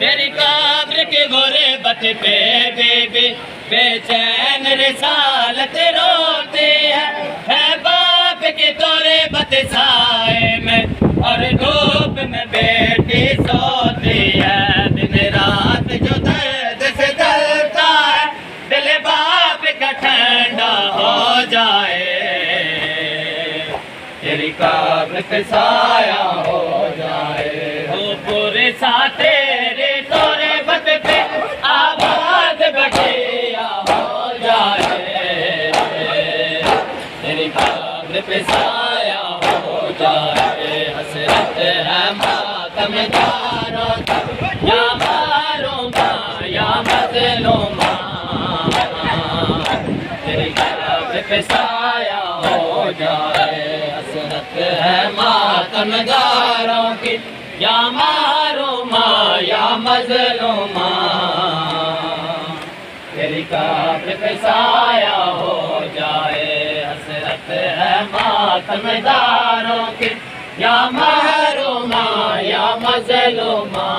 तेरी कब्र के गुरबत पे बेबी बेचैन रिसालत रोती है बाप के तोरे बतसाए में और धूप में बेटी सोती है। दिन रात जो दर्द से जलता है दिल बाप का ठंडा हो जाए। तेरी कब्र पे साया हो जाए हो पूरे सा तेरे तोरे बत पे आबाद बटिया हो जाए। तेरी कब्र पे साया हो जाए हसरत है मातम यारों या मारो माँ या मजलो माँ। तेरी कब्र पे साया हो जाए हसरत है मातमदारों की या मारो माँ या मजलो माँ। तेरी कब्र पे साया हो जाए हसरत है मातमदारों की या मारो माँ या मजलो माँ।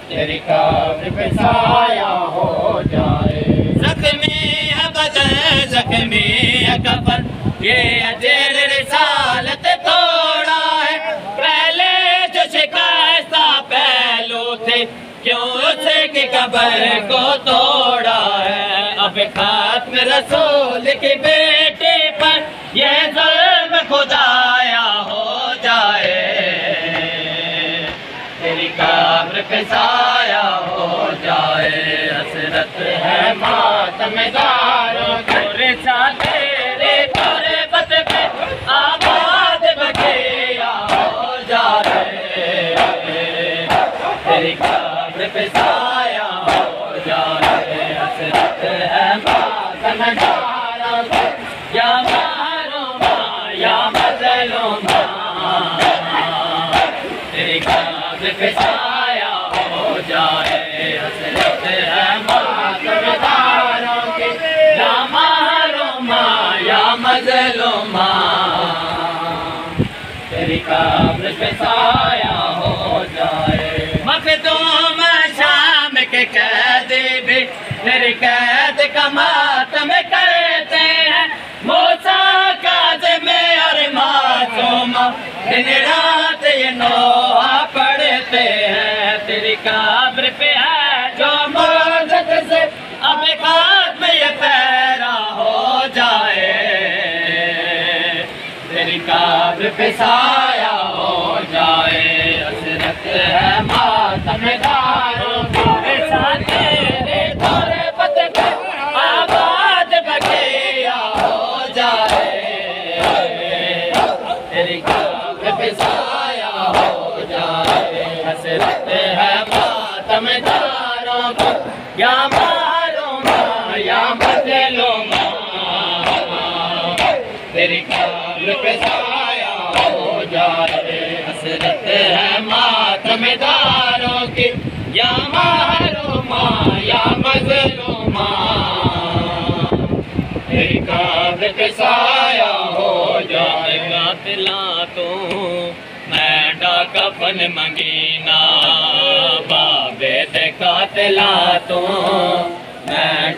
तेरी कब्र पे साया हो जाए। ज़ख्मी है बदन ज़ख्मी है कफन ये अजेर रिसालत तोड़ा है। पहले जो शिकस्ता पहलू थे क्यों उसकी कब्र को तोड़ा है। अब खात्म रसूल की बेटी पर यह ज़ुल्म खुदाया हो जाए। तेरी कब्र पे साया हो जाए हसरत है मातमदारों तोरे साथ तेरे तोरे बत पे आबाद बटिया हो जाए। तेरी कब्र पे साया हो जाए हसरत है मातमदारों या मारो माँ या मजलो माँ। तेरी कब्र पे साया हो जाए हसरत है मातमदारों की या मारो माँ या मजलो माँ। तेरी कब्र पे साया हो जाए। मखदूम शाम के कैदी भी तेरी कैद का मातम करते हैं। मूसा काज़िम और मासूम दिन रात ये नोहा पढ़ते हैं। तेरी कब्र पे है जो मौजत से अब खात्म ये पैरा हो जाए। तेरी कब्र पे साया हो जाए हसरत है मातमदारों के साथ तेरे तोरे बत पे आबाद बटिया हो जाए। तेरी कब्र पे साया हो जाए हसरत है मातमदारों को या मारो माँ या मजलो माँ। तेरी कब्र पे साया हो जाए हसरत है मातमदारों की या मारो माँ या मजलो माँ। तेरी कब्र पे साया हो जाए। कातिला तो मैं डाका फन मंगीना बाबे ते कातिला तो मैं